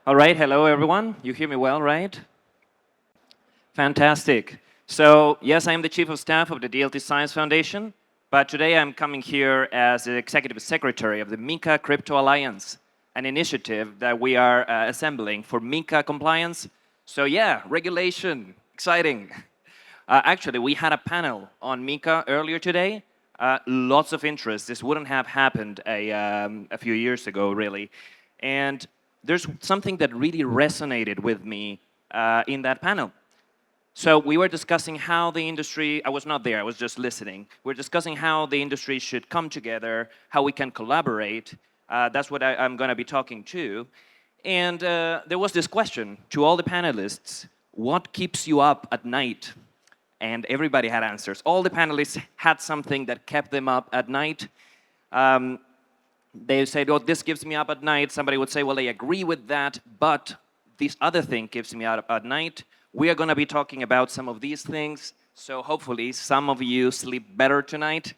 All right, hello everyone. You hear me well, right? Fantastic. So, yes, I am the Chief of Staff of the DLT Science Foundation, but today I'm coming here as the Executive Secretary of the MiCA Crypto Alliance, an initiative that we are assembling for MiCA compliance. So yeah, regulation, exciting. Actually, we had a panel on MiCA earlier today. Lots of interest. This wouldn't have happened a few years ago, really. And there's something that really resonated with me in that panel. So we were discussing how the industry, I was not there, I was just listening. We're discussing how the industry should come together, how we can collaborate. That's what I'm going to be talking to. And there was this question to all the panelists: what keeps you up at night? And everybody had answers. All the panelists had something that kept them up at night. They said, oh, this keeps me up at night. Somebody would say, well, I agree with that, but this other thing keeps me up at night. We are going to be talking about some of these things, so hopefully some of you sleep better tonight.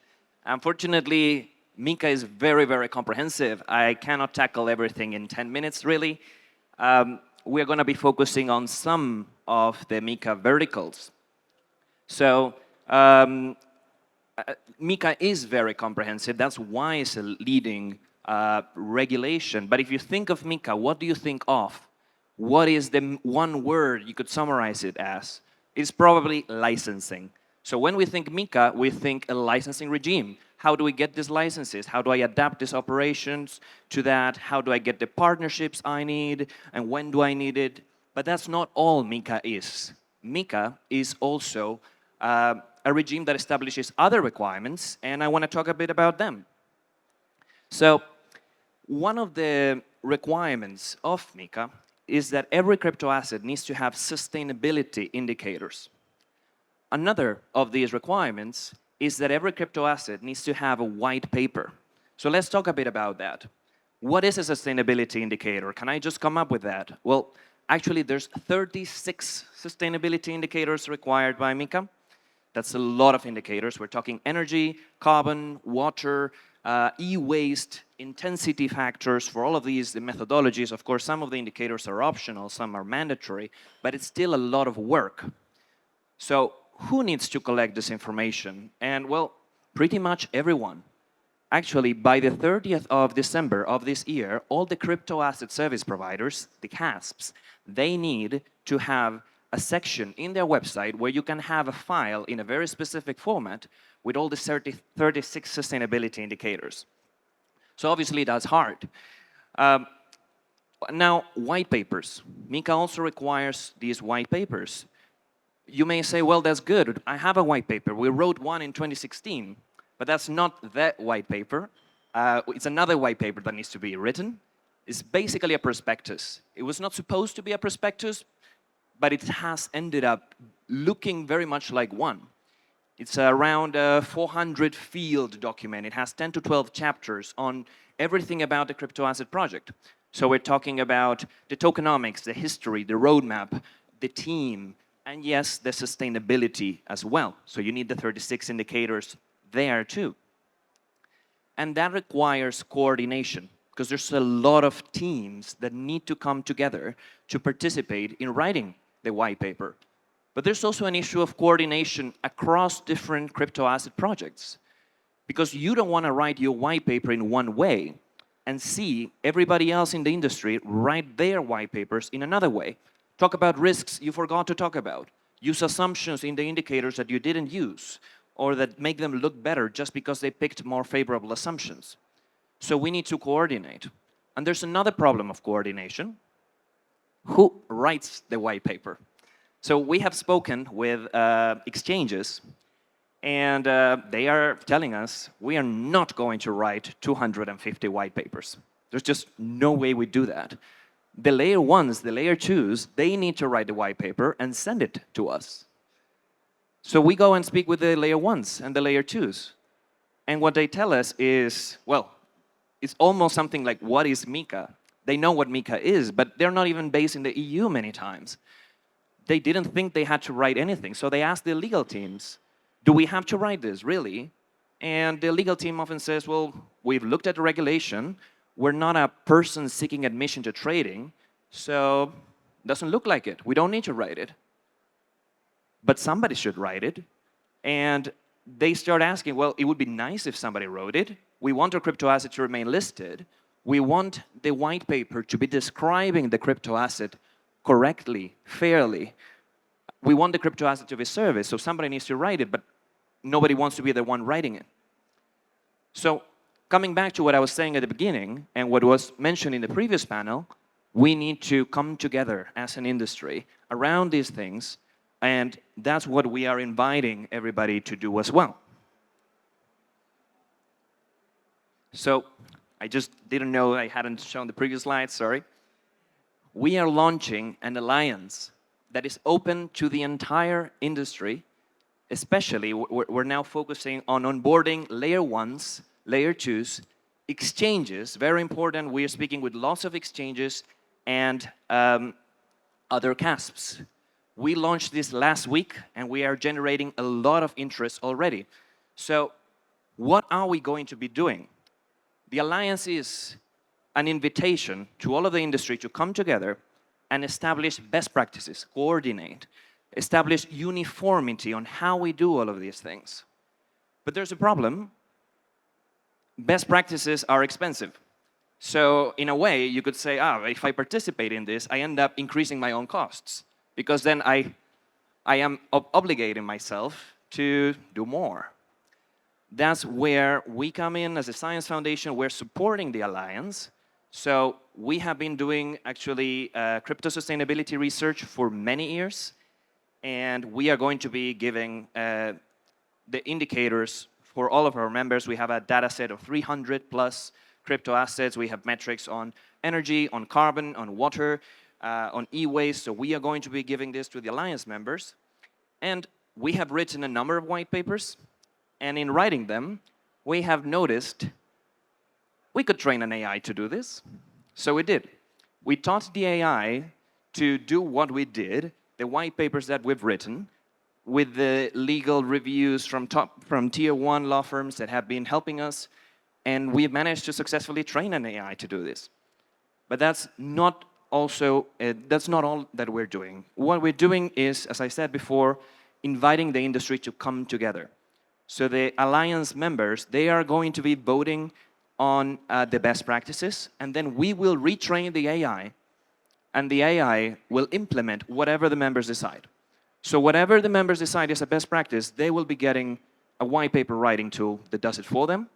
Unfortunately, MiCA is very, very comprehensive. I cannot tackle everything in 10 minutes, really. We are going to be focusing on some of the MiCA verticals. So MiCA is very comprehensive. That's why it's a leading regulation. But if you think of MiCA, what do you think of? What is the one word you could summarize it as? It's probably licensing. So when we think MiCA, we think a licensing regime. How do we get these licenses? How do I adapt these operations to that? How do I get the partnerships I need? And when do I need it? But that's not all MiCA is. MiCA is also a regime that establishes other requirements, and I want to talk a bit about them. So one of the requirements of MiCA is that every crypto asset needs to have sustainability indicators. Another of these requirements is that every crypto asset needs to have a white paper. So let's talk a bit about that. What is a sustainability indicator? Can I just come up with that? Well, actually, there's 36 sustainability indicators required by MiCA. That's a lot of indicators. We're talking energy, carbon, water, e-waste, intensity factors. For all of these, the methodologies, of course, some of the indicators are optional, some are mandatory, but it's still a lot of work. So who needs to collect this information? And well, pretty much everyone. Actually, by the 30th of December of this year, all the crypto asset service providers, the CASPs, they need to have a section in their website where you can have a file in a very specific format with all the 36 sustainability indicators. So obviously that's hard. Now, white papers. MiCA also requires these white papers. You may say, well, that's good. I have a white paper. We wrote one in 2016, but that's not that white paper. It's another white paper that needs to be written. It's basically a prospectus. It was not supposed to be a prospectus, but it has ended up looking very much like one. It's around a 400-field document. It has 10 to 12 chapters on everything about the crypto asset project. So we're talking about the tokenomics, the history, the roadmap, the team, and yes, the sustainability as well. So you need the 36 indicators there too. And that requires coordination, because there's a lot of teams that need to come together to participate in writing the white paper. But there's also an issue of coordination across different crypto asset projects, because you don't want to write your white paper in one way and see everybody else in the industry write their white papers in another way. Talk about risks you forgot to talk about. Use assumptions in the indicators that you didn't use, or that make them look better just because they picked more favorable assumptions. So we need to coordinate. And there's another problem of coordination. Who writes the white paper? So we have spoken with exchanges, and they are telling us we are not going to write 250 white papers. There's just no way we do that. The layer ones, the layer twos, they need to write the white paper and send it to us. So we go and speak with the layer ones and the layer twos. And what they tell us is, well, it's almost something like, what is MiCA? They know what MiCA is, but they're not even based in the EU many times. They didn't think they had to write anything, so they asked the legal teams, do we have to write this, really? And the legal team often says, well, we've looked at the regulation, we're not a person seeking admission to trading, So it doesn't look like it. We don't need to write it. But somebody should write it. And they start asking, well, it would be nice if somebody wrote it. We want our crypto asset to remain listed. We want the white paper to be describing the crypto asset correctly, fairly. We want the crypto asset to be serviced, so somebody needs to write it, but nobody wants to be the one writing it. So coming back to what I was saying at the beginning, and what was mentioned in the previous panel, we need to come together as an industry around these things, and that's what we are inviting everybody to do as well. So I just didn't know I hadn't shown the previous slide, sorry. We are launching an alliance that is open to the entire industry. Especially, we're now focusing on onboarding layer 1s, layer 2s, exchanges, very important. We are speaking with lots of exchanges and other CASPs. We launched this last week, and we are generating a lot of interest already. So what are we going to be doing? The alliance is an invitation to all of the industry to come together and establish best practices, coordinate, establish uniformity on how we do all of these things. But there's a problem. Best practices are expensive. So in a way, you could say, if I participate in this, I end up increasing my own costs, because then I am obligating myself to do more. That's where we come in as a science foundation. We're supporting the alliance. So we have been doing actually crypto sustainability research for many years, and we are going to be giving the indicators for all of our members. We have a data set of 300 plus crypto assets. We have metrics on energy, on carbon, on water, on e-waste. So we are going to be giving this to the alliance members. And we have written a number of white papers. And in writing them, we have noticed we could train an AI to do this. So we did. We taught the AI to do what we did, the white papers that we've written, with the legal reviews from tier 1 law firms that have been helping us, and we've managed to successfully train an AI to do this. But that's not all that we're doing. What we're doing is, as I said before, inviting the industry to come together. So the alliance members, they are going to be voting on the best practices, and then we will retrain the AI, and the AI will implement whatever the members decide. So whatever the members decide is a best practice, they will be getting a white paper writing tool that does it for them,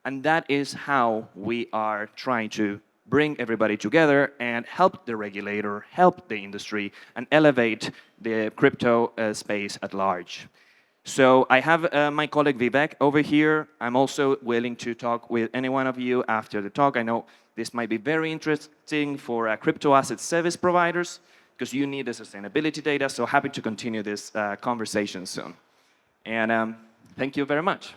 and that is how we are trying to bring everybody together and help the regulator, help the industry, and elevate the crypto space at large. So I have my colleague Vivek over here. I'm also willing to talk with any one of you after the talk. I know this might be very interesting for crypto asset service providers, because you need the sustainability data. So happy to continue this conversation soon. And thank you very much.